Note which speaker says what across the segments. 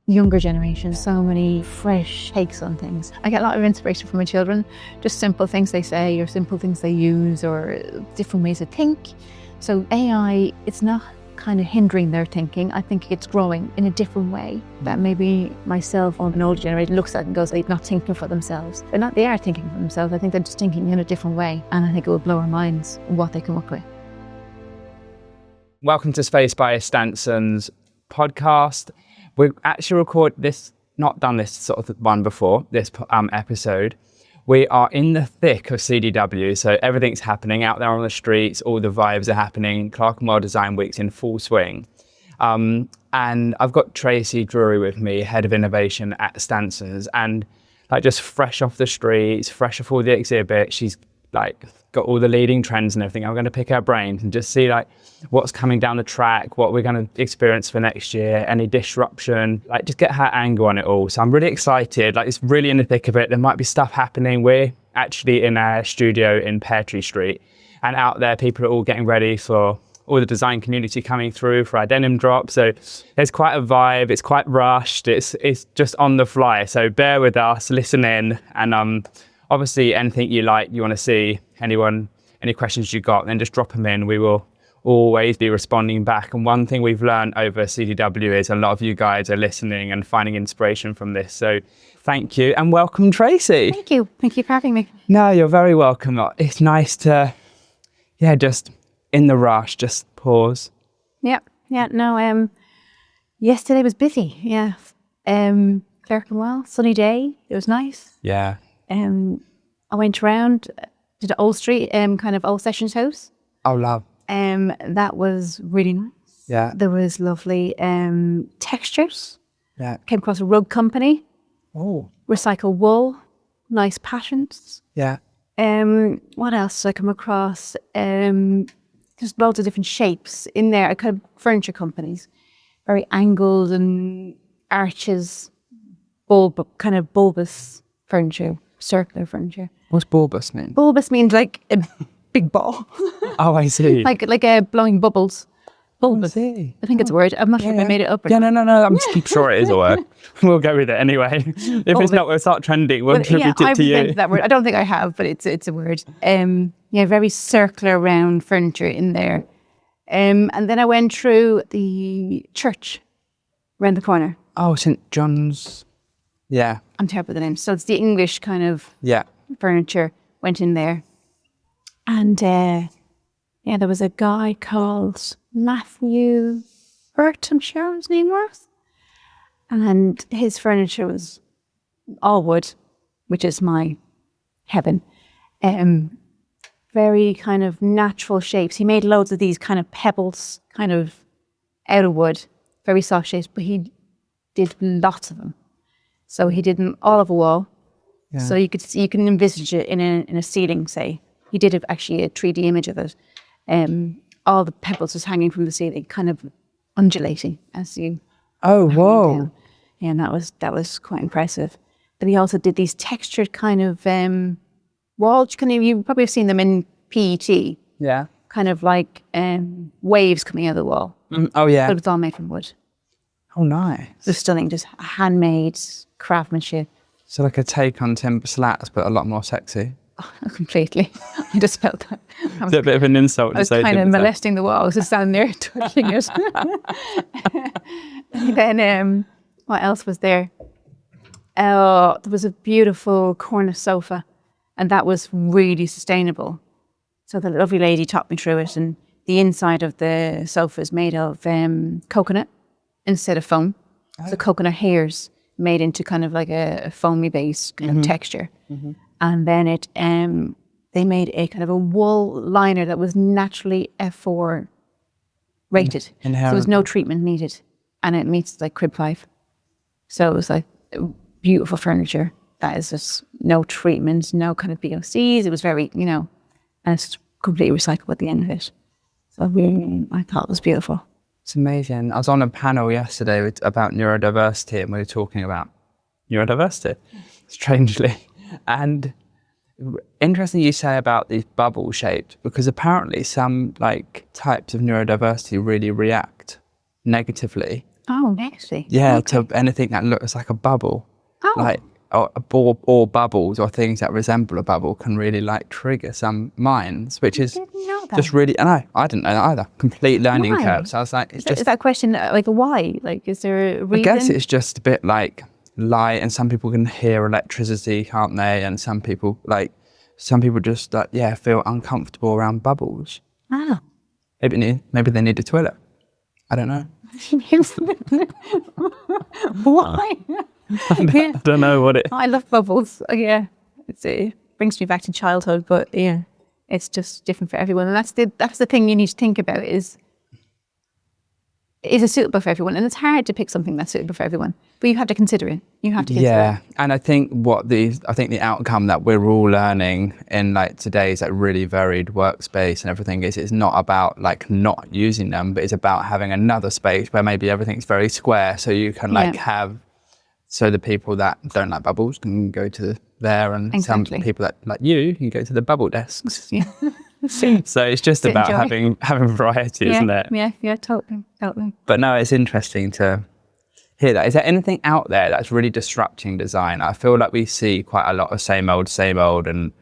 Speaker 1: younger generation, so many fresh takes on things. I get a lot of inspiration from my children, just simple things they say or simple things they use or different ways to think. So AI, it's not kind of hindering their thinking. I think it's growing in a different way that maybe myself or an older generation looks at and goes, they're not thinking for themselves. They are thinking for themselves. I think they're just thinking in a different way. And I think it will blow our minds what they come up with.
Speaker 2: Welcome to Space by Stansons podcast. We actually not done this sort of one before, this episode. We are in the thick of CDW, so everything's happening out there on the streets, all the vibes are happening. Clerkenwell Design Week's in full swing. And I've got Tracy Drury with me, Head of Innovation at Stansons, and just fresh off the streets, fresh off all the exhibits, she's got all the leading trends and everything. I'm going to pick her brains and just see what's coming down the track, what we're going to experience for next year, any disruption, just get her angle on it all. So I'm really excited. It's really in the thick of it. There might be stuff happening. We're actually in our studio in Pear Tree Street, and out there people are all getting ready for all the design community coming through for our denim drop. So there's quite a vibe. It's quite rushed. It's just on the fly. So bear with us, listen in, and obviously, anything you want to see, any questions you got, then just drop them in. We will always be responding back. And one thing we've learned over CDW is a lot of you guys are listening and finding inspiration from this. So thank you and welcome, Tracy.
Speaker 1: Thank you. Thank you for having me.
Speaker 2: No, you're very welcome. It's nice to, just in the rush, just pause.
Speaker 1: Yeah. No, yesterday was busy. Yeah. Clerkenwell, sunny day. It was nice.
Speaker 2: Yeah.
Speaker 1: I went around to the Old Street, kind of Old Sessions House.
Speaker 2: Oh, love.
Speaker 1: That was really nice.
Speaker 2: Yeah.
Speaker 1: There was lovely textures.
Speaker 2: Yeah.
Speaker 1: Came across a rug company.
Speaker 2: Oh.
Speaker 1: Recycled wool, nice patterns.
Speaker 2: Yeah.
Speaker 1: What else did I come across? Just loads of different shapes in there. Kind of furniture companies, very angled and arches, kind of bulbous furniture. Circular furniture.
Speaker 2: What's bulbous mean?
Speaker 1: Bulbous means a big ball.
Speaker 2: Oh, I see.
Speaker 1: like blowing bubbles. Bulbous.
Speaker 2: I
Speaker 1: think it's a word. I'm not sure if I made it up.
Speaker 2: No. I'm sure it is a word. We'll go with it anyway. If it's not, we'll start trending. We'll attribute it to you.
Speaker 1: That word. I don't think I have, but it's a word. Very circular round furniture in there. And then I went through the church around the corner.
Speaker 2: Oh, St. John's. Yeah.
Speaker 1: I'm terrible with the names. So it's the English kind of furniture. Went in there. And there was a guy called Matthew Hurt, I'm sure his name was. And his furniture was all wood, which is my heaven. Very kind of natural shapes. He made loads of these kind of pebbles, kind of out of wood, very soft shapes, but he did lots of them. So he did them all over a wall. Yeah. So you can envisage it in a ceiling, say. He did actually a 3D image of it. All the pebbles was hanging from the ceiling, kind of undulating as you.
Speaker 2: Oh, whoa!
Speaker 1: Down. Yeah, and that was quite impressive. But he also did these textured kind of walls. You probably have seen them in PET.
Speaker 2: Yeah.
Speaker 1: Kind of like waves coming out of the wall.
Speaker 2: Oh yeah.
Speaker 1: But it was all made from wood.
Speaker 2: Oh, nice.
Speaker 1: It's stunning, just handmade craftsmanship.
Speaker 2: So like a take on timber slats, but a lot more sexy.
Speaker 1: Oh, completely. I just felt that.
Speaker 2: It's a bit of an insult to say.
Speaker 1: I was kind of molesting the walls, just standing there touching it. And then, what else was there? There was a beautiful corner sofa, and that was really sustainable. So the lovely lady talked me through it, and the inside of the sofa is made of coconut instead of foam. Oh. So coconut hairs made into kind of like a foamy base kind of texture. Mm-hmm. And then they made a kind of a wool liner that was naturally F4 rated. So there was no treatment needed. And it meets like crib 5. So it was like beautiful furniture. That is just no treatment, no kind of VOCs. It was very, and it's completely recyclable at the end of it. So I thought it was beautiful.
Speaker 2: It's amazing. I was on a panel yesterday about neurodiversity, and we were talking about neurodiversity, strangely. And interesting you say about these bubble shapes, because apparently some types of neurodiversity really react negatively
Speaker 1: Oh, actually.
Speaker 2: Yeah,
Speaker 1: Okay.
Speaker 2: to anything that looks like a bubble.
Speaker 1: Oh.
Speaker 2: Like or bubbles or things that resemble a bubble can really like trigger some minds, which is
Speaker 1: Didn't know that.
Speaker 2: just really, and I didn't know that either. Complete learning
Speaker 1: Why?
Speaker 2: curve. So I was like, it's just,
Speaker 1: Is that a question like why? Like, is there a
Speaker 2: I
Speaker 1: reason?
Speaker 2: guess it's just a bit like light, and some people can hear electricity, can't they? And some people just like, yeah, feel uncomfortable around bubbles.
Speaker 1: Oh.
Speaker 2: Maybe they need a toilet. I don't know.
Speaker 1: Why?
Speaker 2: I don't know what it.
Speaker 1: I love bubbles. Yeah, it brings me back to childhood, but yeah, it's just different for everyone, and that's the thing you need to think about is it suitable for everyone? And it's hard to pick something that's suitable for everyone, but you have to consider it. You have to consider
Speaker 2: Yeah,
Speaker 1: it.
Speaker 2: and I think the outcome that we're all learning in like today's like really varied workspace and everything is it's not about like not using them, but it's about having another space where maybe everything's very square, so you can like have. So the people that don't like bubbles can go to there, and some people that like you can go to the bubble desks.
Speaker 1: Yeah.
Speaker 2: So it's just about having variety, isn't it?
Speaker 1: Yeah, totally.
Speaker 2: But no, it's interesting to hear that. Is there anything out there that's really disrupting design? I feel like we see quite a lot of same old, and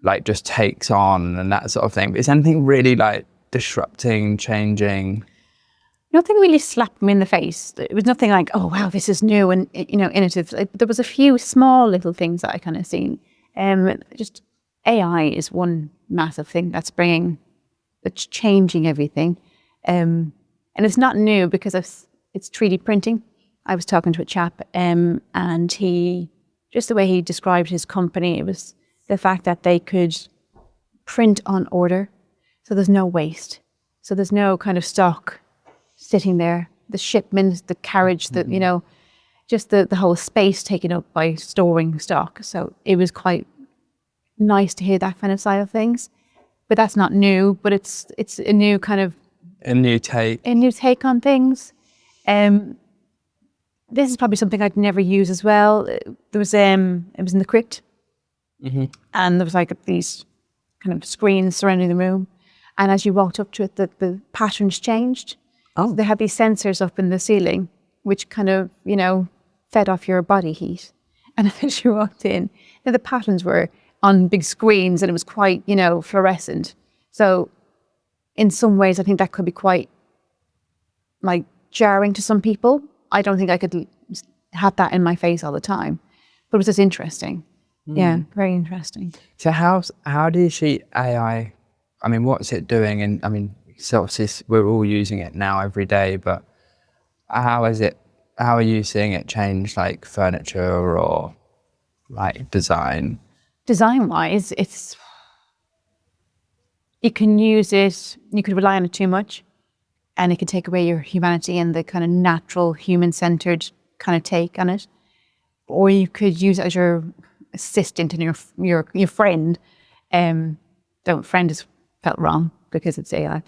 Speaker 2: like just takes on and that sort of thing. But is anything really like disrupting, changing?
Speaker 1: Nothing really slapped me in the face. It was nothing like, oh wow, this is new and innovative. There was a few small little things that I kind of seen. Just AI is one massive thing that's changing everything, and it's not new because it's 3D printing. I was talking to a chap, and just the way he described his company, it was the fact that they could print on order, so there's no waste, so there's no kind of stock sitting there, the shipments, the carriage, just the whole space taken up by storing stock. So it was quite nice to hear that kind of side of things. But that's not new, but it's a new kind of...
Speaker 2: A new take
Speaker 1: on things. This is probably something I'd never use as well. There was, it was in the crypt. Mm-hmm. And there was like these kind of screens surrounding the room. And as you walked up to it, the patterns changed. Oh. So they had these sensors up in the ceiling, which kind of, fed off your body heat. And as you walked in, the patterns were on big screens and it was quite, fluorescent. So in some ways, I think that could be quite like jarring to some people. I don't think I could have that in my face all the time, but it was just interesting. Mm. Yeah, very interesting.
Speaker 2: So how do you see AI? I mean, what's it doing? And I mean, so obviously we're all using it now every day, but how are you seeing it change like furniture or like design?
Speaker 1: Design-wise, you can use it, you could rely on it too much and it can take away your humanity and the kind of natural human-centered kind of take on it. Or you could use it as your assistant and your friend. Friend is felt wrong because it's AI.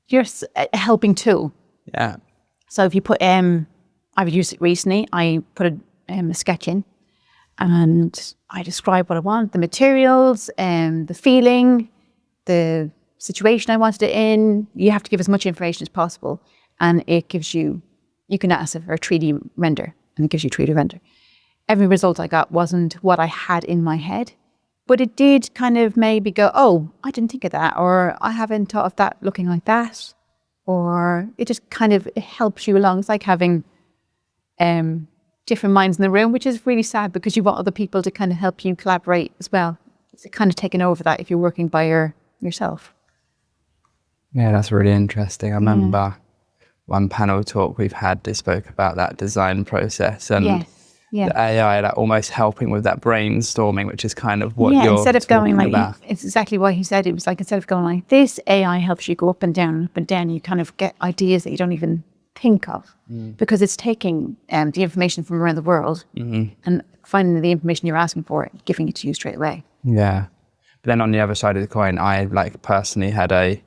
Speaker 1: You're a helping tool.
Speaker 2: Yeah.
Speaker 1: So if you put, I've used it recently, I put a sketch in and I describe what I want, the materials, the feeling, the situation I wanted it in. You have to give as much information as possible. And it gives you can ask it for a 3D render and it gives you a 3D render. Every result I got wasn't what I had in my head, but it did kind of maybe go, oh, I didn't think of that, or I haven't thought of that looking like that, or it just kind of helps you along. It's like having different minds in the room, which is really sad because you want other people to kind of help you collaborate as well. It's kind of taken over that if you're working by yourself.
Speaker 2: Yeah, that's really interesting. I remember one panel talk we've had, they spoke about that design process and the AI like almost helping with that brainstorming, which is kind of what you're
Speaker 1: instead of going like
Speaker 2: about.
Speaker 1: It's exactly what he said. It was like instead of going like this, AI helps you go up and down, you kind of get ideas that you don't even think of because it's taking the information from around the world and finding the information you're asking for, giving it to you straight away.
Speaker 2: Yeah. But then on the other side of the coin, I like personally had a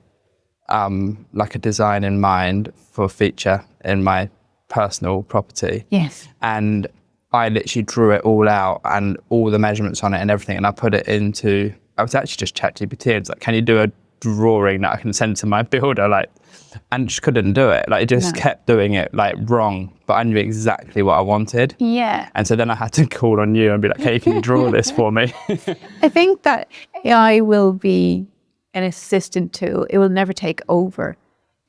Speaker 2: design in mind for a feature in my personal property.
Speaker 1: Yes.
Speaker 2: And I literally drew it all out and all the measurements on it and everything. And I put it I was actually just ChatGPT. It's like, can you do a drawing that I can send to my builder, like, and just couldn't do it. Like, it just kept doing it like wrong, but I knew exactly what I wanted.
Speaker 1: Yeah.
Speaker 2: And so then I had to call on you and be like, hey, can you draw this for me?
Speaker 1: I think that AI will be an assistant tool. It will never take over.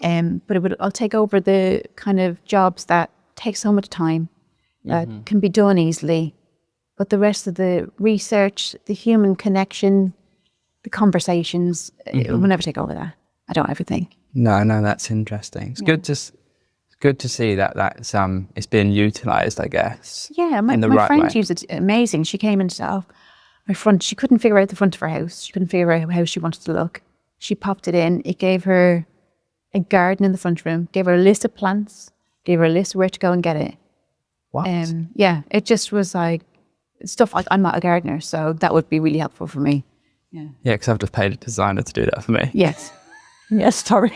Speaker 1: But I'll take over the kind of jobs that take so much time, that can be done easily. But the rest of the research, the human connection, the conversations, it will never take over that. I don't ever think.
Speaker 2: No, that's interesting. It's good to see that that's it's being utilised, I guess.
Speaker 1: Yeah, my friend used it amazing. She came into my front. She couldn't figure out the front of her house. She couldn't figure out how she wanted to look. She popped it in. It gave her a garden in the front room, gave her a list of plants, gave her a list of where to go and get it.
Speaker 2: What?
Speaker 1: Yeah, it just was like stuff like, I'm not a gardener, so that would be really helpful for me. Yeah,
Speaker 2: because I've just paid a designer to do that for me.
Speaker 1: Yes. Yes, sorry.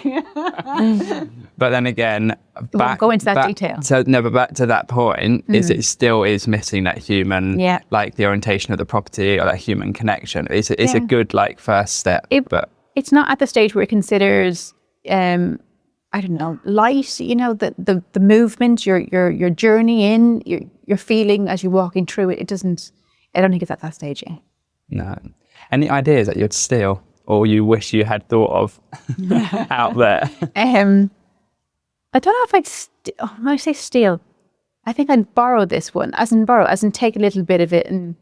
Speaker 2: But then again,
Speaker 1: won't go into that detail.
Speaker 2: So never back to that point, is it still is missing that human, like the orientation of the property or that human connection. It's a good like first step. But
Speaker 1: it's not at the stage where it considers, I don't know, light, you know, the movement, your journey in, your feeling as you're walking through it. I don't think it's at that stage yet.
Speaker 2: No. Any ideas that you'd steal or you wish you had thought of out there?
Speaker 1: I don't know if when I say steal, I think I'd borrow this one, as in take a little bit of it. And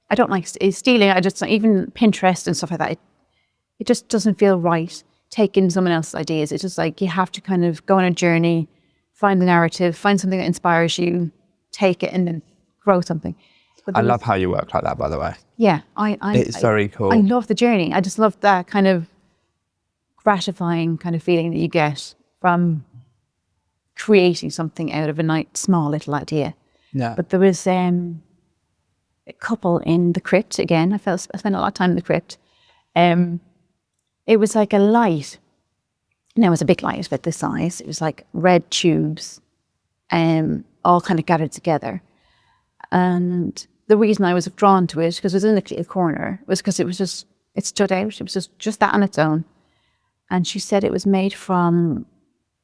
Speaker 1: I don't like stealing. I just, even Pinterest and stuff like that, it just doesn't feel right taking someone else's ideas. It's just like you have to kind of go on a journey, find the narrative, find something that inspires you, take it and then grow something.
Speaker 2: I love how you work like that, by the way.
Speaker 1: Yeah,
Speaker 2: it's very cool.
Speaker 1: I love the journey. I just love that kind of gratifying kind of feeling that you get from creating something out of a nice, small little idea.
Speaker 2: Yeah.
Speaker 1: But there was a couple in the crypt again. I spent a lot of time in the crypt. It was like a light. No, it was a big light. It was about this size. It was like red tubes, all kind of gathered together. And the reason I was drawn to it, because it was in a corner, was because it stood out. It was just that on its own. And she said it was made from,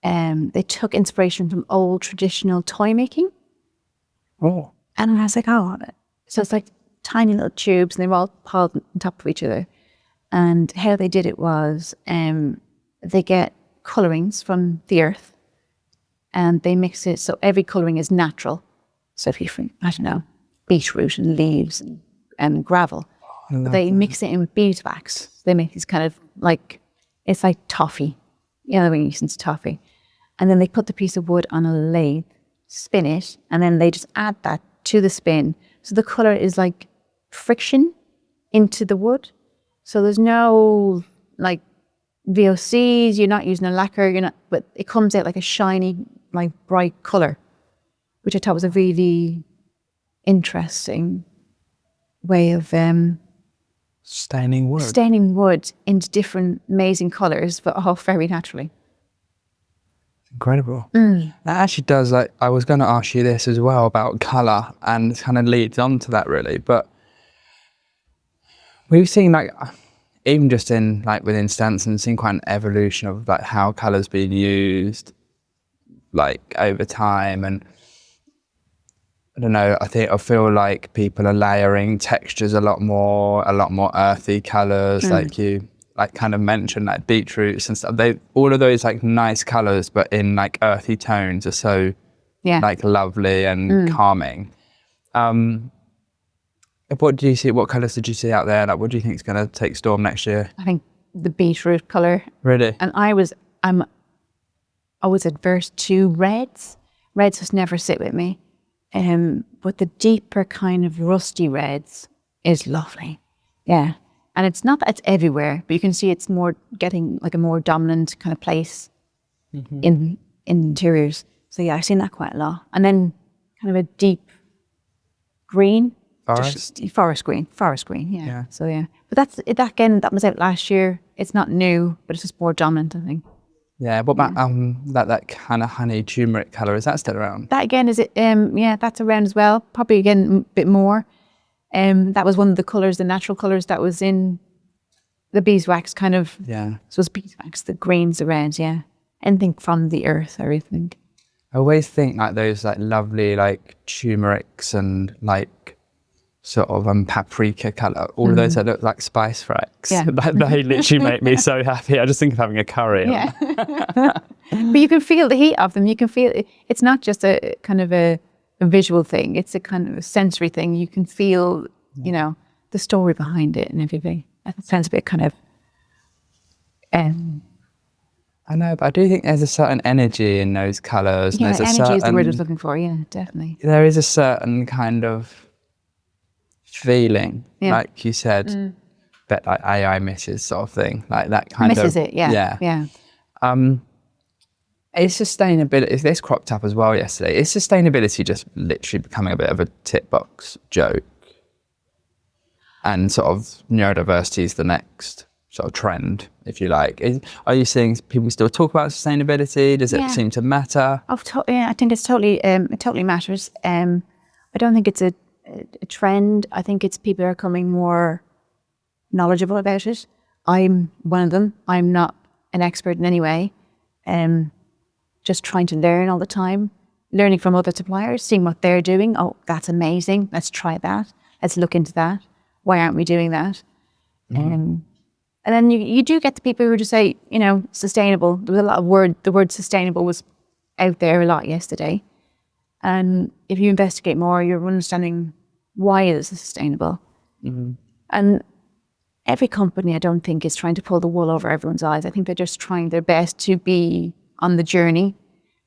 Speaker 1: they took inspiration from old traditional toy making.
Speaker 2: Oh.
Speaker 1: And I was like, oh. So it's like tiny little tubes and they were all piled on top of each other. And how they did it was, they get colourings from the earth and they mix it, so every colouring is natural. So if you, I don't know, beetroot and leaves and gravel, they mix it in with beeswax. They make these kind of like, it's like toffee. You know, when you use toffee. And then they put the piece of wood on a lathe, spin it, and then they just add that to the spin. So the colour is like friction into the wood. So there's no like VOCs, you're not using a lacquer, but it comes out like a shiny, like bright colour, which I thought was a really interesting way of
Speaker 2: staining
Speaker 1: wood into different amazing colours, but all very naturally.
Speaker 2: Incredible. That actually does, like, I was going to ask you this as well about colour, and it kind of leads on to that really, but we've seen, like, even just in, like, within Stansons, seen quite an evolution of, like, how colour's being used, like, over time. And I don't know, I feel like people are layering textures a lot more earthy colours, like you, like, kind of mentioned, like, beetroots and stuff. All of those, like, nice colours, but in, like, earthy tones are so, like, lovely and calming. What do you see? What colours did you see out there? Like, what do you think is going to take storm next year?
Speaker 1: I think the beetroot colour.
Speaker 2: Really?
Speaker 1: And I was adverse to reds. Reds just never sit with me. But the deeper kind of rusty reds is lovely. Yeah. And it's not that it's everywhere, but you can see it's more getting like a more dominant kind of place in interiors. So yeah, I've seen that quite a lot. And then kind of a deep green. Forest green, yeah. So yeah, but that was out last year. It's not new, but it's just more dominant, I think.
Speaker 2: Yeah. What about that kind of honey turmeric colour? Is that still around?
Speaker 1: That again is it? Yeah, that's around as well. Probably again a bit more. That was one of the colours, the natural colours that was in the beeswax kind of.
Speaker 2: Yeah.
Speaker 1: So it's beeswax, the greens, the reds, yeah. Anything from the earth, I think.
Speaker 2: I always think like those like lovely like turmerics and like sort of paprika colour, all of those that look like spice racks.
Speaker 1: Yeah.
Speaker 2: They literally make me so happy. I just think of having a curry.
Speaker 1: Yeah. But you can feel the heat of them. You can feel it's not just a kind of a visual thing. It's a kind of a sensory thing. You can feel, you know, the story behind it and everything. That sounds a bit kind of
Speaker 2: I know, but I do think there's a certain energy in those colours.
Speaker 1: yeah,
Speaker 2: There's
Speaker 1: energy is the word I was looking for. Yeah, definitely.
Speaker 2: There is a certain kind of feeling, like you said, but like AI misses sort of thing, like that kind
Speaker 1: Misses
Speaker 2: of.
Speaker 1: it, yeah.
Speaker 2: Is sustainability, if this cropped up as well yesterday, is sustainability just literally becoming a bit of a tip box joke? And sort of neurodiversity is the next sort of trend, if you like. Are you seeing people still talk about sustainability? Does it seem to matter?
Speaker 1: Yeah, I think it's totally, it totally matters. I don't think it's a trend. I think it's people are becoming more knowledgeable about it. I'm one of them. I'm not an expert in any way. Just trying to learn all the time, learning from other suppliers, seeing what they're doing. Oh, that's amazing. Let's try that. Let's look into that. Why aren't we doing that? And then you do get the people who just say, you know, sustainable. There was a lot of the word sustainable was out there a lot yesterday. And if you investigate more, you're understanding why it is sustainable. And every company, I don't think, is trying to pull the wool over everyone's eyes. I think they're just trying their best to be on the journey.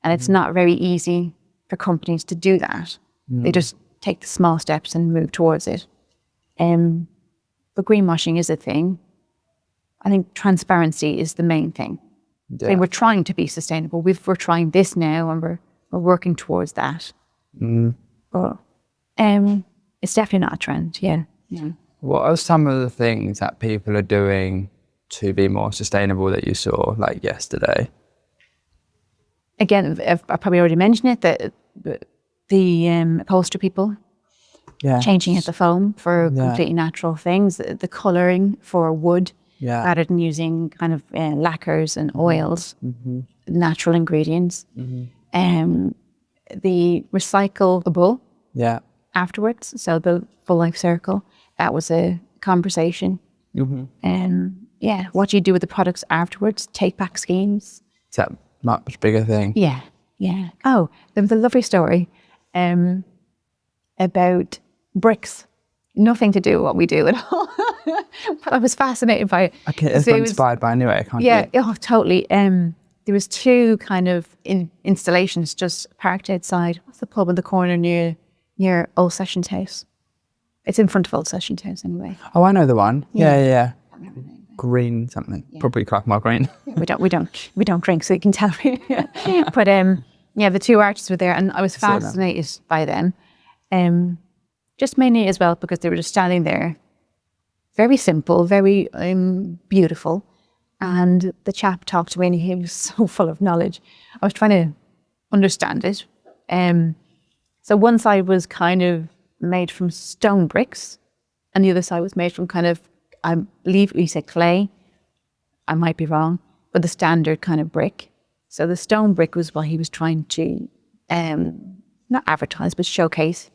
Speaker 1: And it's not very easy for companies to do that. They just take the small steps and move towards it. But greenwashing is a thing. I think transparency is the main thing.
Speaker 2: Yeah.
Speaker 1: Saying we're trying to be sustainable. We're trying this now and we're working towards that. But it's definitely not a trend, yeah.
Speaker 2: What are some of the things that people are doing to be more sustainable that you saw like yesterday?
Speaker 1: Again, I probably already mentioned it, that the upholstery people changing at the foam for completely natural things, the colouring for wood rather than using kind of lacquers and oils, natural ingredients. The recyclable afterwards, so the full life circle, that was a conversation. What do you do with the products afterwards? Take back schemes.
Speaker 2: It's a much bigger thing.
Speaker 1: Yeah. Oh, there was a lovely story about bricks. Nothing to do with what we do at all. But I was fascinated by it.
Speaker 2: Okay, it's inspired by anyway, I can't
Speaker 1: totally. There was two kind of installations just parked outside. What's the pub in the corner near Old Sessions House? It's in front of Old Sessions House anyway.
Speaker 2: Oh, I know the one. Yeah. Green something. Probably Clarkmore Green.
Speaker 1: We don't drink, so you can tell me. But the two artists were there, and I was fascinated by them. Just mainly as well because they were just standing there, very simple, very beautiful. And the chap talked to me, and he was so full of knowledge. I was trying to understand it. So one side was kind of made from stone bricks, and the other side was made from kind of, I believe he said clay. I might be wrong, but the standard kind of brick. So the stone brick was what he was trying to not advertise, but showcase.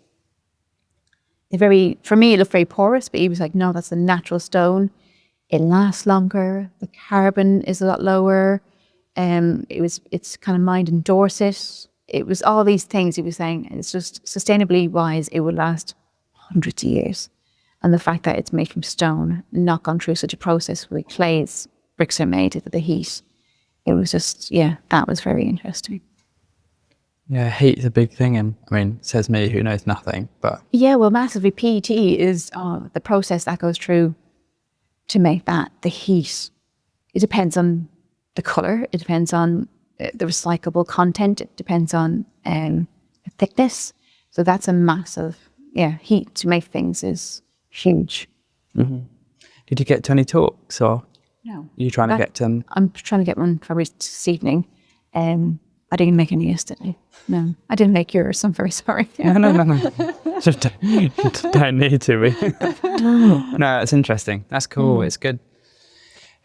Speaker 1: For me, it looked very porous, but he was like, no, that's a natural stone. It lasts longer. The carbon is a lot lower. It's kind of mined in Dorset. It was all these things he was saying. It's just sustainably wise, it would last hundreds of years. And the fact that it's made from stone, not gone through such a process with clay, bricks are made with the heat. It was just, that was very interesting.
Speaker 2: Yeah, heat's a big thing. And I mean, says me who knows nothing, but.
Speaker 1: Yeah, well, massively. PET is the process that goes through to make that, the heat. It depends on the colour. It depends on the recyclable content. It depends on the thickness. So that's a massive, heat to make things is huge.
Speaker 2: Did you get to any talks or?
Speaker 1: No.
Speaker 2: Are you trying to get to?
Speaker 1: I'm trying to get one probably this evening. I didn't make any yesterday. No, I didn't make yours. I'm very sorry.
Speaker 2: No. Just don't need to. No, it's interesting. That's cool. It's good.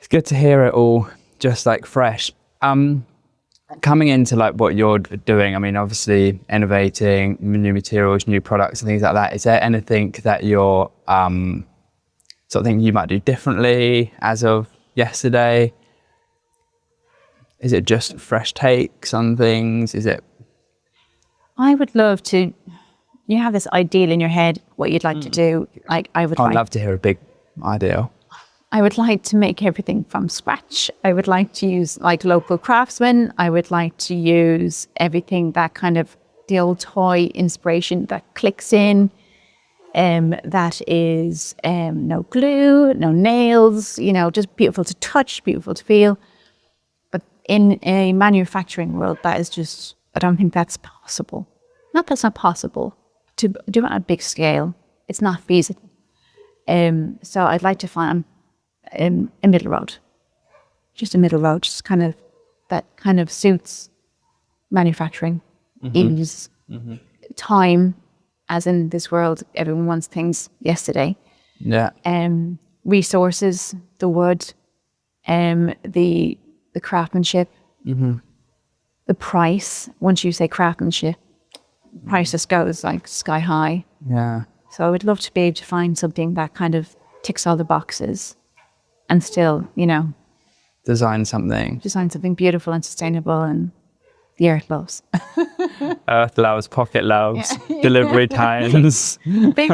Speaker 2: It's good to hear it all just like fresh. Coming into like what you're doing, I mean, obviously innovating new materials, new products and things like that. Is there anything that you're sort of thinking you might do differently as of yesterday? Is it just fresh takes on things? Is it?
Speaker 1: I would love to, you have this ideal in your head, what you'd like to do. Like
Speaker 2: I'd love to hear a big ideal.
Speaker 1: I would like to make everything from scratch. I would like to use like local craftsmen. I would like to use everything that kind of the old toy inspiration that clicks in. That is no glue, no nails, you know, just beautiful to touch, beautiful to feel. But in a manufacturing world, that is just, I don't think that's possible. Not that's not possible. To do it on a big scale, it's not feasible. So I'd like to find a middle road. Just a middle road, just kind of, that kind of suits manufacturing, ease, time, as in this world, everyone wants things yesterday.
Speaker 2: Yeah.
Speaker 1: Resources, the wood, the craftsmanship, the price. Once you say craftsmanship, price just goes like sky high.
Speaker 2: Yeah.
Speaker 1: So I would love to be able to find something that kind of ticks all the boxes and still, you know,
Speaker 2: Design something
Speaker 1: beautiful and sustainable and the earth loves.
Speaker 2: Earth loves, pocket loves, delivery times.
Speaker 1: Big.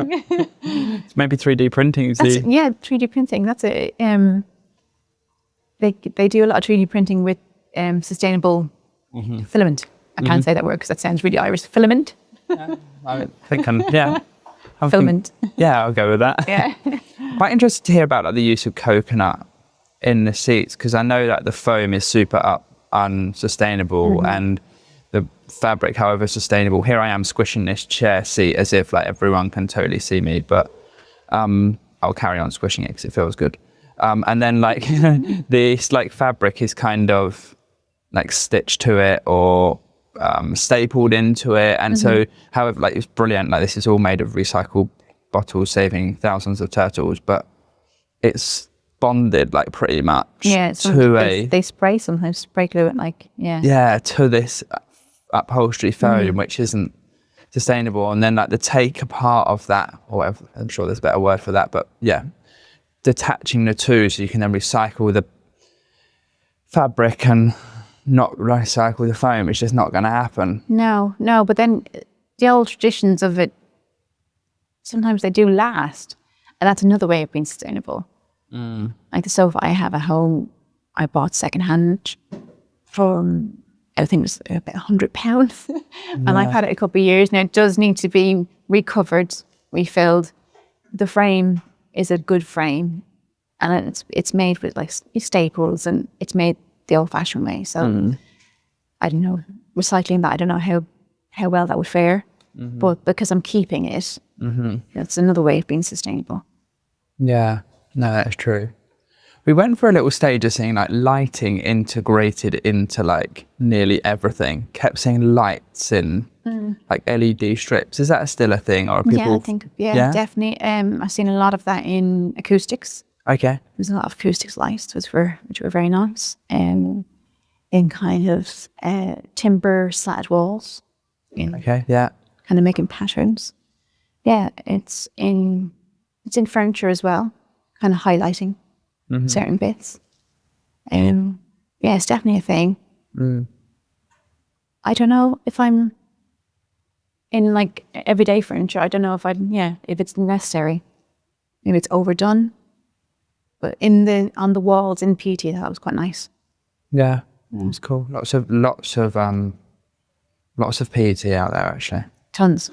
Speaker 2: Maybe 3D printing.
Speaker 1: Yeah, 3D printing. That's it. They do a lot of 3D printing with sustainable filament. I can't say that word because that sounds really Irish. Filament.
Speaker 2: I'm thinking,
Speaker 1: Filament.
Speaker 2: I'll go with that.
Speaker 1: Yeah.
Speaker 2: Quite interested to hear about like the use of coconut in the seats, because I know that the foam is super unsustainable and the fabric, however sustainable. Here I am squishing this chair seat as if like everyone can totally see me, but I'll carry on squishing it because it feels good. And then like this like fabric is kind of like stitched to it or stapled into it, and so however, like it's brilliant, like this is all made of recycled bottles saving thousands of turtles, but it's bonded like pretty much to
Speaker 1: they sometimes spray glue it like
Speaker 2: to this upholstery foam which isn't sustainable, and then like the take apart of that, or whatever, I'm sure there's a better word for that, but detaching the two so you can then recycle the fabric and not recycle the foam. It's just not going to happen.
Speaker 1: No, but then the old traditions of it, sometimes they do last, and that's another way of being sustainable. Like the sofa I have at home, I bought secondhand from, I think it was about £100, and I've had it a couple of years now. It does need to be recovered, refilled. The frame is a good frame, and it's made with like staples, and it's made the old-fashioned way. So I don't know, recycling that, I don't know how well that would fare, but because I'm keeping it, it's another way of being sustainable.
Speaker 2: Yeah, no, that's true. We went for a little stage of seeing like lighting integrated into like nearly everything. Kept seeing lights in like LED strips. Is that still a thing, or are people?
Speaker 1: Yeah, I think definitely. I've seen a lot of that in acoustics.
Speaker 2: Okay.
Speaker 1: There's a lot of acoustics lights, which were very nice. In kind of timber slatted walls.
Speaker 2: Okay. Yeah.
Speaker 1: Kind of making patterns. Yeah, it's in furniture as well, kind of highlighting certain bits. Yeah, it's definitely a thing. I don't know if I'm in like everyday furniture. I don't know if if it's necessary. Maybe it's overdone. But on the walls in PT, that was quite nice.
Speaker 2: Yeah, it's cool. Lots of PT out there actually.
Speaker 1: Tons.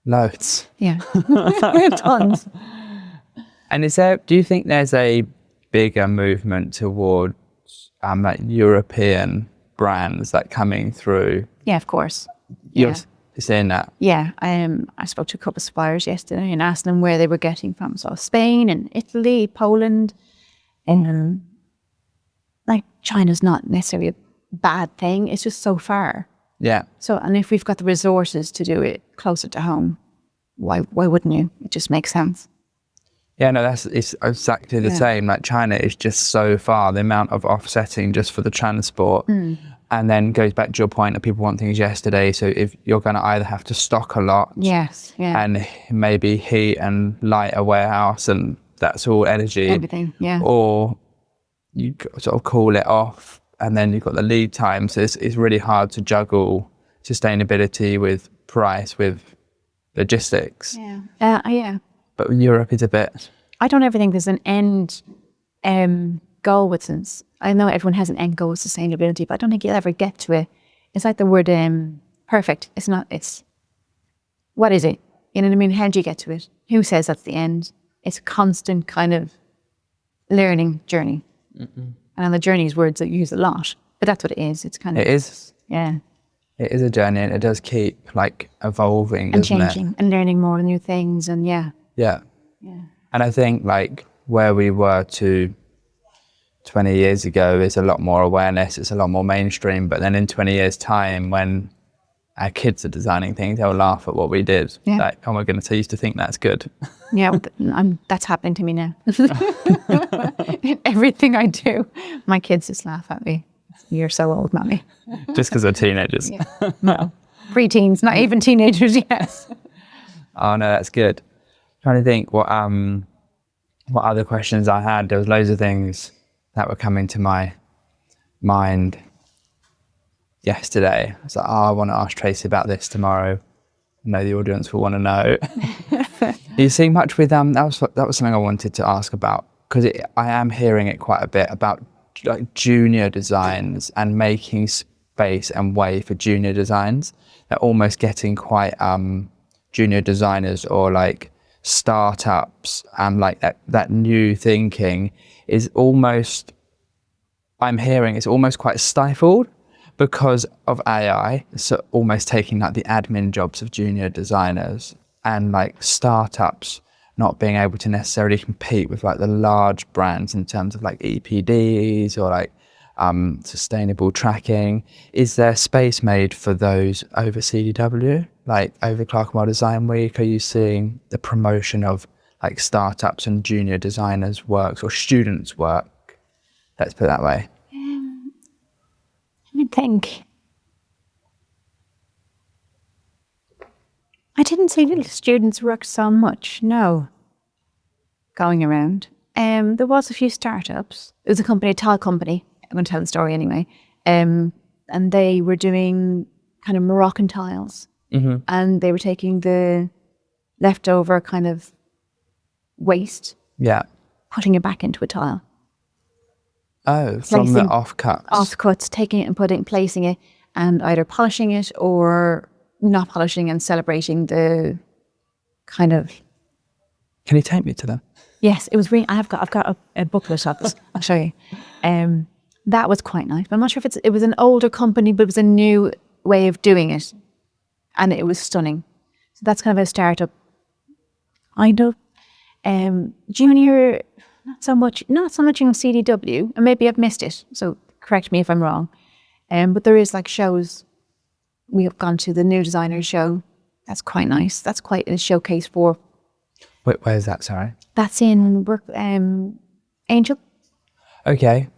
Speaker 2: Loads.
Speaker 1: Yeah, tons.
Speaker 2: And do you think there's a bigger movement towards like European brands like coming through?
Speaker 1: Yeah, of course.
Speaker 2: You're seeing that?
Speaker 1: Yeah, I spoke to a couple of suppliers yesterday and asked them where they were getting from. So Spain and Italy, Poland, and like China's not necessarily a bad thing. It's just so far.
Speaker 2: Yeah.
Speaker 1: So, and if we've got the resources to do it closer to home, why wouldn't you? It just makes sense.
Speaker 2: Yeah, no, it's exactly the same. Like China is just so far, the amount of offsetting just for the transport. And then goes back to your point that people want things yesterday. So if you're going to either have to stock a lot and maybe heat and light a warehouse and that's all energy.
Speaker 1: Everything,
Speaker 2: Or you sort of call it off and then you've got the lead time. So it's really hard to juggle sustainability with price, with logistics. But Europe is a bit...
Speaker 1: I don't ever think there's an end goal with this. I know everyone has an end goal with sustainability, but I don't think you'll ever get to it. It's like the word perfect. It's not, it's, what is it? You know what I mean? How do you get to it? Who says that's the end? It's a constant kind of learning journey. And the journey is words that you use a lot, but that's what it is. It's kind of...
Speaker 2: It is.
Speaker 1: Yeah.
Speaker 2: It is a journey and it does keep like evolving,
Speaker 1: and
Speaker 2: doesn't
Speaker 1: changing and learning more new things and
Speaker 2: Yeah. And I think like where we were to 20 years ago is a lot more awareness, it's a lot more mainstream, but then in 20 years time when our kids are designing things, they'll laugh at what we did. Like, oh my goodness, I used to think that's good.
Speaker 1: That's happening to me now. Everything I do, my kids just laugh at me. You're so old, Mommy.
Speaker 2: Just because they're teenagers.
Speaker 1: No, pre-teens, not even teenagers yet.
Speaker 2: Oh no, that's good. Trying to think what other questions I had. There was loads of things that were coming to my mind yesterday. I was like, I want to ask Tracy about this tomorrow. I know the audience will want to know. Are you seeing much with that was something I wanted to ask about, because I am hearing it quite a bit about like junior designs and making space and way for junior designs. They're almost getting quite junior designers or like startups and like that new thinking is almost, I'm hearing it's almost quite stifled because of AI. So almost taking like the admin jobs of junior designers, and like startups not being able to necessarily compete with like the large brands in terms of like EPDs or like sustainable tracking. Is there space made for those over CDW? Like over Clerkenwell Design Week, are you seeing the promotion of like startups and junior designers' works or students' work? Let's put it that way.
Speaker 1: Let me think. I didn't see little students' work so much, no, going around. There was a few startups. It was a tile company. I'm going to tell the story anyway. And they were doing kind of Moroccan tiles. And they were taking the leftover kind of waste, putting it back into a tile.
Speaker 2: Oh, from the offcuts.
Speaker 1: Offcuts, taking it and placing it, and either polishing it or not polishing and celebrating the kind of...
Speaker 2: Can you take me to them?
Speaker 1: Yes, it was really... I've got a booklet of this. I'll show you. That was quite nice. But I'm not sure if it was an older company, but it was a new way of doing it. And it was stunning. So that's kind of a startup. I know. Junior, not so much in CDW, and maybe I've missed it, so correct me if I'm wrong. But there is like shows. We have gone to the New Designers show. That's quite nice. That's quite a showcase for...
Speaker 2: Wait, where is that, sorry?
Speaker 1: That's in Angel.
Speaker 2: Okay.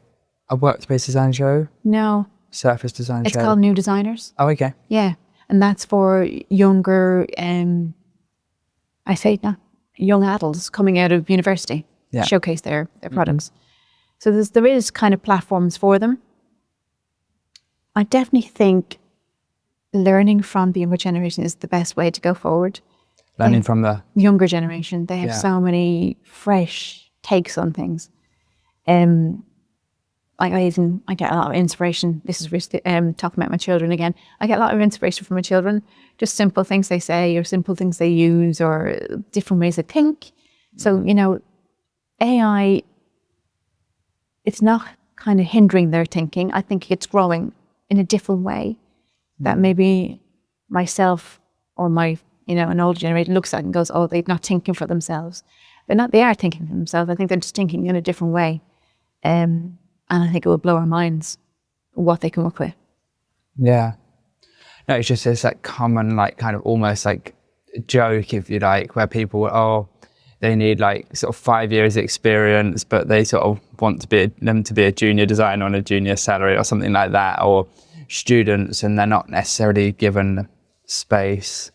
Speaker 2: A workspace design show?
Speaker 1: No.
Speaker 2: Surface design show?
Speaker 1: It's called New Designers.
Speaker 2: Oh, okay.
Speaker 1: Yeah. And that's for younger, I say not young adults coming out of university, showcase their products. So there is kind of platforms for them. I definitely think learning from the younger generation is the best way to go forward.
Speaker 2: Learning from the
Speaker 1: younger generation. They have so many fresh takes on things. I get a lot of inspiration. This is talking about my children again. I get a lot of inspiration from my children. Just simple things they say or simple things they use or different ways they think. So, AI, it's not kind of hindering their thinking. I think it's growing in a different way that maybe myself or an older generation looks at and goes, oh, they're not thinking for themselves. They are thinking for themselves. I think they're just thinking in a different way. And I think it will blow our minds what they come up with. Yeah.
Speaker 2: No, it's just this like common, like kind of almost like joke, if you like, where people, they need like sort of 5 years experience, but they sort of want them to be a junior designer on a junior salary or something like that, or students, and they're not necessarily given space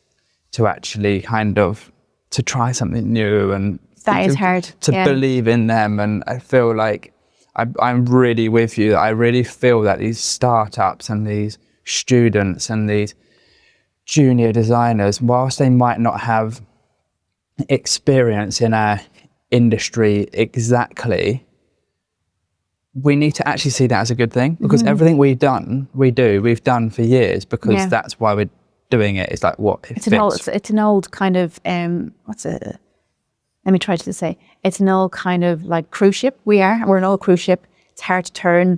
Speaker 2: to actually kind of to try something new and
Speaker 1: That is hard.
Speaker 2: to believe in them. And I feel like I'm really with you. I really feel that these startups and these students and these junior designers, whilst they might not have experience in our industry exactly, we need to actually see that as a good thing, because everything we've done for years, because that's why we're doing it. It's like it's
Speaker 1: an old kind of let me try to say, it's an old kind of like cruise ship. We're an old cruise ship. It's hard to turn.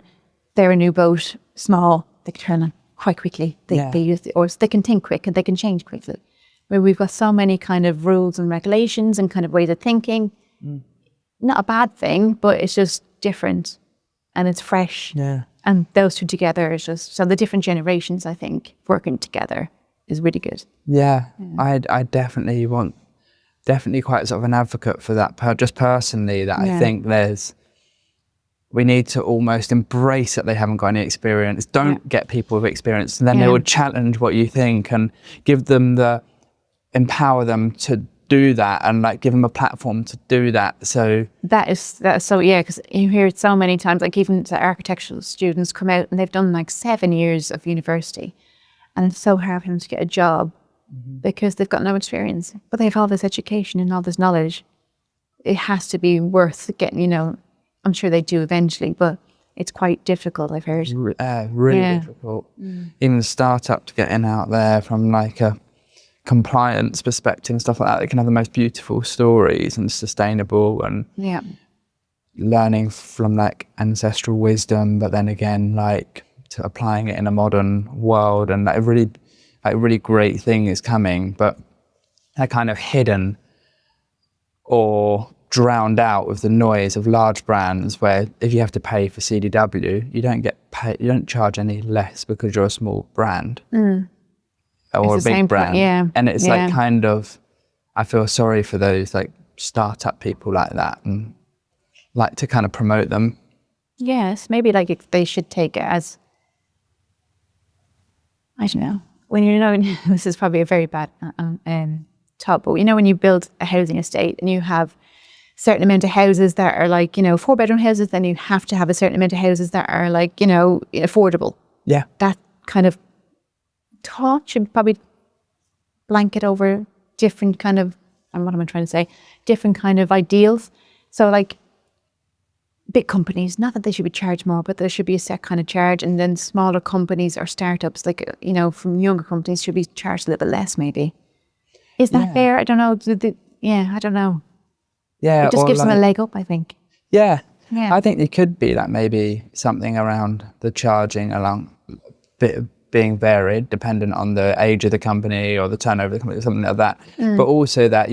Speaker 1: They're a new boat, small, they can turn on quite quickly. They use or they can think quick and they can change quickly. Where we've got so many kind of rules and regulations and kind of ways of thinking. Not a bad thing, but it's just different and it's fresh.
Speaker 2: Yeah.
Speaker 1: And those two together is just, so the different generations, I think, working together is really good.
Speaker 2: Yeah. I definitely quite sort of an advocate for that, just personally, that I think we need to almost embrace that they haven't got any experience. Don't get people with experience, and then they will challenge what you think and empower them to do that, and like give them a platform to do that. So
Speaker 1: that's so, because you hear it so many times, like even the architectural students come out and they've done like 7 years of university, and it's so hard for them to get a job because they've got no experience, but they have all this education and all this knowledge. It has to be worth getting, I'm sure they do eventually, but it's quite difficult, I've heard.
Speaker 2: Really difficult. Even startups getting out there from like a compliance perspective and stuff like that, they can have the most beautiful stories and sustainable and learning from like ancestral wisdom, but then again, like to applying it in a modern world, and like a really great thing is coming, but they're kind of hidden or drowned out with the noise of large brands, where if you have to pay for CDW, you don't charge any less because you're a small brand or a big brand. And it's like kind of, I feel sorry for those like startup people like that, and like to kind of promote them.
Speaker 1: Yes, maybe like if they should take it as, I don't know, when this is probably a very bad top, but when you build a housing estate and you have a certain amount of houses that are like, 4-bedroom houses, then you have to have a certain amount of houses that are like, affordable.
Speaker 2: Yeah.
Speaker 1: That kind of thought should probably blanket over different kind of, what am I trying to say? Different kind of ideals. So like big companies, not that they should be charged more, but there should be a set kind of charge, and then smaller companies or startups, like, from younger companies, should be charged a little bit less maybe. Is that fair? I don't know. I don't know.
Speaker 2: Yeah.
Speaker 1: It just gives them a leg up, I think.
Speaker 2: Yeah. I think it could be that maybe something around the charging along being varied, dependent on the age of the company or the turnover of the company, something like that. But also that,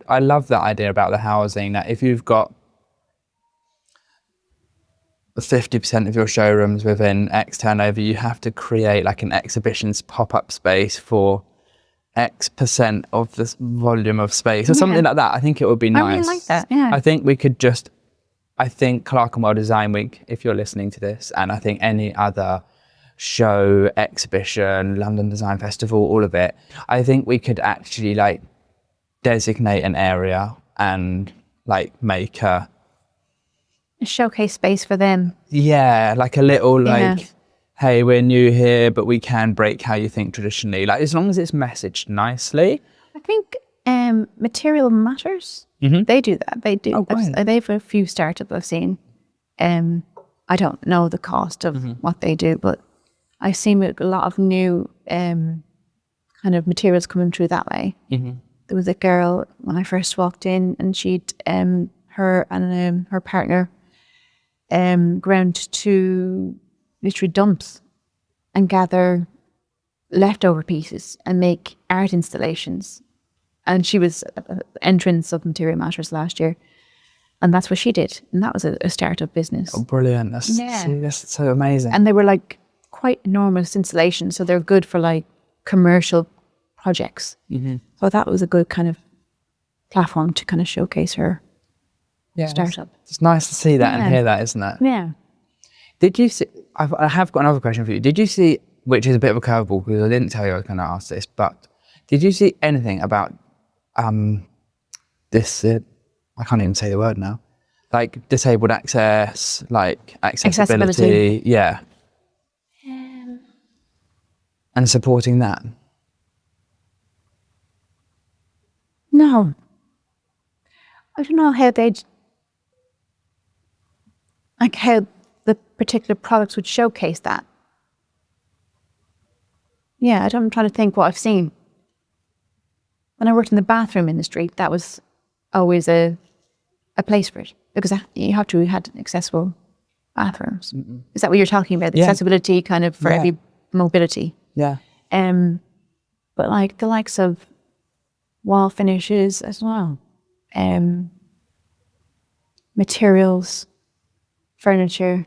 Speaker 2: I love that idea about the housing, that if you've got 50% of your showrooms within X turnover, you have to create like an exhibitions pop-up space for X percent of the volume of space or something like that. I think it would be nice.
Speaker 1: I really like that, yeah.
Speaker 2: I think Clark and Well Design Week, if you're listening to this, and I think any other show, exhibition, London Design Festival, all of it, I think we could actually like designate an area and like make a
Speaker 1: showcase space for them.
Speaker 2: Yeah, like a little hey, we're new here, but we can break how you think traditionally. Like as long as it's messaged nicely.
Speaker 1: I think Material Matters. They do that. They do. They have a few startups I've seen. I don't know the cost of what they do, but I've seen a lot of new kind of materials coming through that way. There was a girl when I first walked in, and she'd her and her partner ground to literally dumps and gather leftover pieces and make art installations. And she was entrance of Material Matters last year, and that's what she did. And that was a startup business.
Speaker 2: Oh, brilliant! That's so amazing.
Speaker 1: And they were like quite enormous installations, so they're good for like commercial projects. So that was a good kind of platform to kind of showcase her startup.
Speaker 2: It's nice to see that
Speaker 1: Yeah.
Speaker 2: and hear that, isn't it?
Speaker 1: Yeah.
Speaker 2: Did you see, I have got another question for you. Did you see, which is a bit of a curveball because I didn't tell you I was going to ask this, but did you see anything about this, I can't even say the word now, like disabled access, like accessibility. Yeah. And supporting that?
Speaker 1: No. I don't know how how the particular products would showcase that. Yeah, I'm trying to think what I've seen. When I worked in the bathroom industry, that was always a place for it because you had accessible bathrooms. Mm-mm. Is that what you're talking about?
Speaker 2: Yeah.
Speaker 1: Accessibility kind of for every mobility.
Speaker 2: Yeah.
Speaker 1: But like the likes of wall finishes as well, materials, furniture.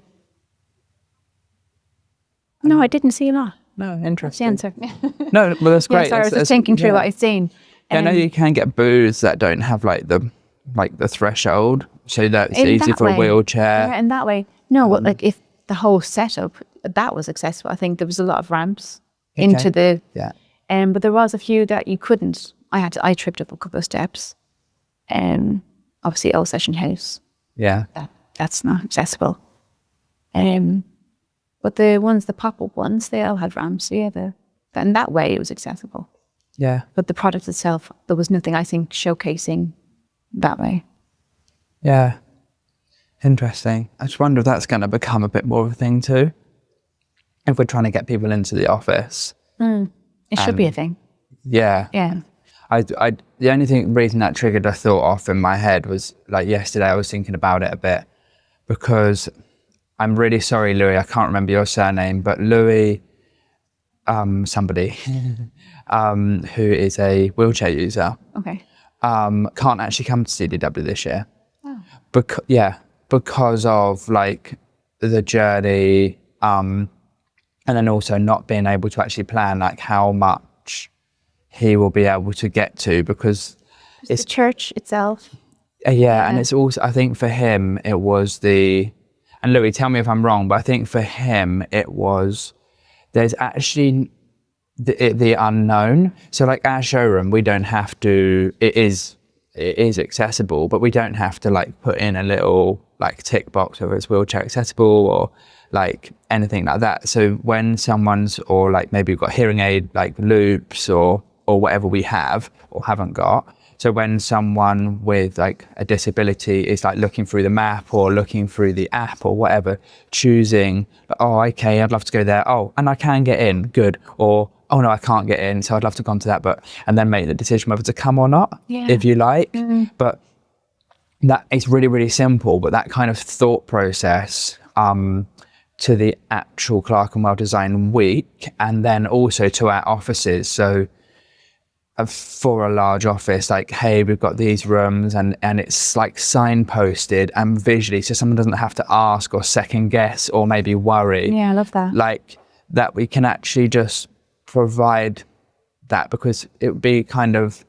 Speaker 1: No, I didn't see a lot.
Speaker 2: No, interesting.
Speaker 1: That's the answer.
Speaker 2: No, well, that's great.
Speaker 1: Yeah, sorry, I was just thinking through what I've seen.
Speaker 2: I know you can get booths that don't have like the threshold, so that's easy for a wheelchair.
Speaker 1: Yeah, in that way. No, like if the whole setup that was accessible, I think there was a lot of ramps into the.
Speaker 2: Yeah.
Speaker 1: But there was a few that you couldn't. I tripped up a couple of steps. Obviously, Old Session House.
Speaker 2: Yeah.
Speaker 1: That's not accessible. But the pop-up ones, they all had ramps. So yeah, in that way, it was accessible.
Speaker 2: Yeah.
Speaker 1: But the product itself, there was nothing, I think, showcasing that way.
Speaker 2: Yeah. Interesting. I just wonder if that's going to become a bit more of a thing too. If we're trying to get people into the office.
Speaker 1: It should be a thing.
Speaker 2: Yeah.
Speaker 1: Yeah.
Speaker 2: The only reason that triggered a thought off in my head was like yesterday I was thinking about it a bit because I'm really sorry, Louis, I can't remember your surname, but Louis, somebody who is a wheelchair user, can't actually come to CDW this year. Oh. Because of like the journey, and then also not being able to actually plan like how much he will be able to get to because
Speaker 1: it's the church itself.
Speaker 2: Yeah, and it's also, I think for him, it was and Louis, tell me if I'm wrong, but I think for him, it was, there's actually the unknown. So like our showroom, we don't have to, it is accessible, but we don't have to like put in a little like tick box whether it's wheelchair accessible or like anything like that. So when someone's, or like maybe we've got hearing aid, like loops or whatever we have or haven't got. So when someone with like a disability is like looking through the map or looking through the app or whatever, choosing, oh, okay, I'd love to go there. Oh, and I can get in, good. Or, oh no, I can't get in, so I'd love to go on to that. And then make the decision whether to come or not, if you like. Mm-hmm. But that it's really, really simple. But that kind of thought process to the actual Clerkenwell Design Week and then also to our offices. So for a large office, like, hey, we've got these rooms and it's like signposted and visually, so someone doesn't have to ask or second guess or maybe worry.
Speaker 1: Yeah, I love that.
Speaker 2: Like that we can actually just provide that, because it would be kind of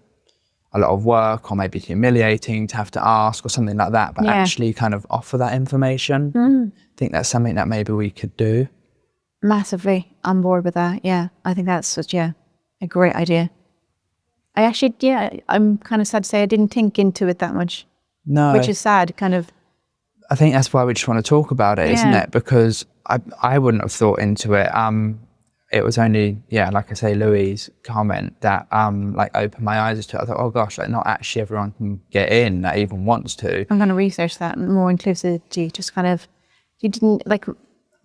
Speaker 2: a lot of work or maybe humiliating to have to ask or something like that, but actually kind of offer that information. I think that's something that maybe we could do.
Speaker 1: Massively on board with that. Yeah, I think that's such a great idea. I actually, I'm kind of sad to say I didn't think into it that much.
Speaker 2: No.
Speaker 1: Which is sad, kind of.
Speaker 2: I think that's why we just want to talk about it, isn't it? Because I wouldn't have thought into it. It was only, like I say, Louis' comment that like opened my eyes to it. I thought, oh gosh, like not actually everyone can get in that even wants to.
Speaker 1: I'm going to research that, more inclusivity, just kind of, you didn't, like,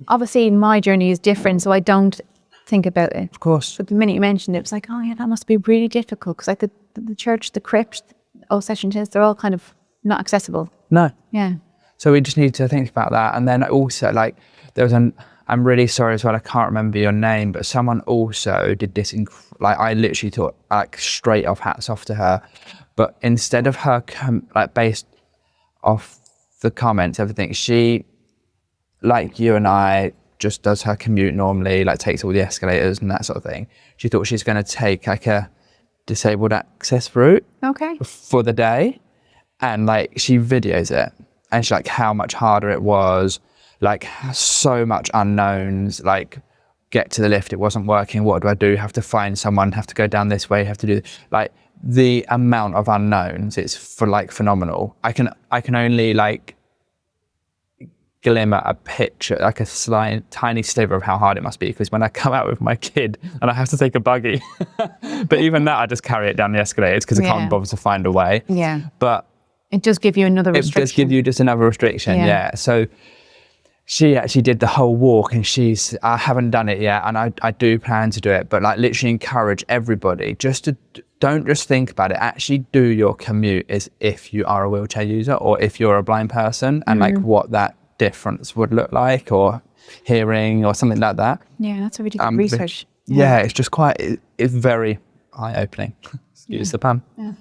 Speaker 1: obviously my journey is different, so I don't think about it.
Speaker 2: Of course.
Speaker 1: But the minute you mentioned it, it was like, oh yeah, that must be really difficult, because like the church, the crypt, Old Session House, they're all kind of not accessible. No. Yeah.
Speaker 2: So we just need to think about that. And then also, like, there was I'm really sorry as well, I can't remember your name, but someone also did this, like, I literally thought, like, straight off, hats off to her. But instead of her, like, based off the comments, everything, she, like you and I, just does her commute normally, like takes all the escalators and that sort of thing. She thought she's going to take like a disabled access route
Speaker 1: Okay.
Speaker 2: for the day, and like she videos it, and she's like how much harder it was, like so much unknowns, like get to the lift, it wasn't working, what do I do, have to find someone, have to go down this way, have to do, like the amount of unknowns, it's phenomenal. I can only like glimmer a picture, like a slight tiny sliver of how hard it must be, because when I come out with my kid and I have to take a buggy, but even that I just carry it down the escalators because I can't bother to find a way.
Speaker 1: Yeah.
Speaker 2: But
Speaker 1: it does give you another restriction.
Speaker 2: It does give you just another restriction, yeah. So she actually did the whole walk, and I haven't done it yet, and I do plan to do it, but like literally encourage everybody just to don't just think about it, actually do your commute as if you are a wheelchair user or if you're a blind person, and like what that difference would look like, or hearing or something like that.
Speaker 1: Yeah, that's a really good research.
Speaker 2: Yeah, it's just it's very eye-opening. Excuse the pun.
Speaker 1: Yeah.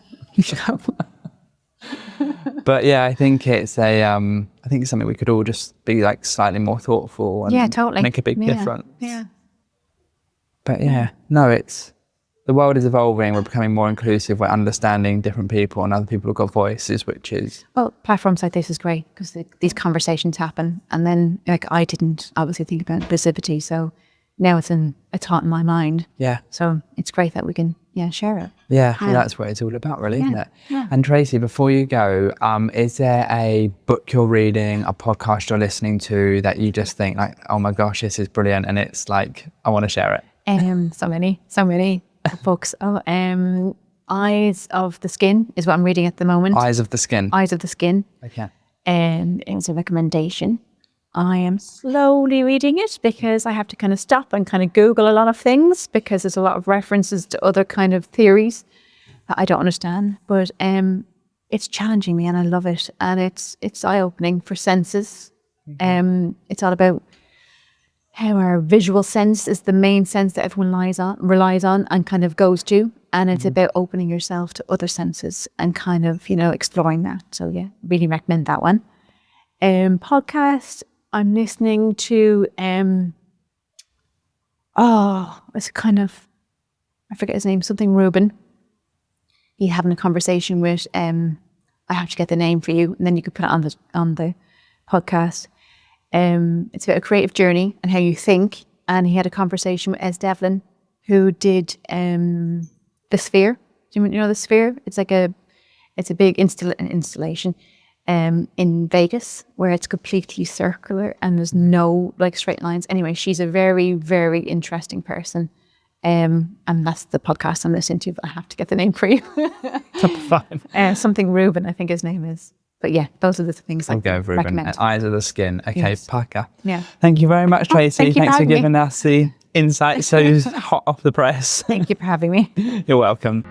Speaker 2: But yeah, I think it's something we could all just be like slightly more thoughtful and
Speaker 1: totally
Speaker 2: make a big difference.
Speaker 1: Yeah.
Speaker 2: But the world is evolving, we're becoming more inclusive, we're understanding different people and other people have got voices, which is...
Speaker 1: Well, platforms like this is great because these conversations happen, and then like I didn't obviously think about inclusivity, so now it's a thought in my mind.
Speaker 2: Yeah.
Speaker 1: So it's great that we can share it.
Speaker 2: Yeah, that's what it's all about really, isn't it?
Speaker 1: Yeah.
Speaker 2: And Tracy, before you go, is there a book you're reading, a podcast you're listening to that you just think like, oh my gosh, this is brilliant, and it's like, I want to share it?
Speaker 1: So many books. Eyes of the Skin is what I'm reading at the moment.
Speaker 2: Eyes of the Skin.
Speaker 1: Okay. And it's a recommendation. I am slowly reading it because I have to kind of stop and kind of Google a lot of things because there's a lot of references to other kind of theories that I don't understand. But it's challenging me and I love it. And it's eye-opening for senses. It's all about how our visual sense is the main sense that everyone relies on and kind of goes to. And it's about opening yourself to other senses and kind of, exploring that. So yeah, really recommend that one. Podcast, I'm listening to, it's kind of, I forget his name, something Rubin. He's having a conversation with, I have to get the name for you, and then you could put it on the podcast. It's about a creative journey and how you think. And he had a conversation with Ez Devlin, who did The Sphere. Do you know The Sphere? It's a big installation in Vegas where it's completely circular and there's no like straight lines. Anyway, she's a very, very interesting person. And that's the podcast I'm listening to, but I have to get the name for you.
Speaker 2: Fine.
Speaker 1: Something Rubin, I think his name is. But yeah, those are the things
Speaker 2: I'll go with Rubin.
Speaker 1: recommend.
Speaker 2: Eyes of the Skin. Okay,
Speaker 1: Yes.
Speaker 2: Pucker.
Speaker 1: Yeah.
Speaker 2: Thank you very much, Tracy.
Speaker 1: Thanks
Speaker 2: for
Speaker 1: having me.
Speaker 2: giving us the insight so hot off the press.
Speaker 1: Thank you for having me.
Speaker 2: You're welcome.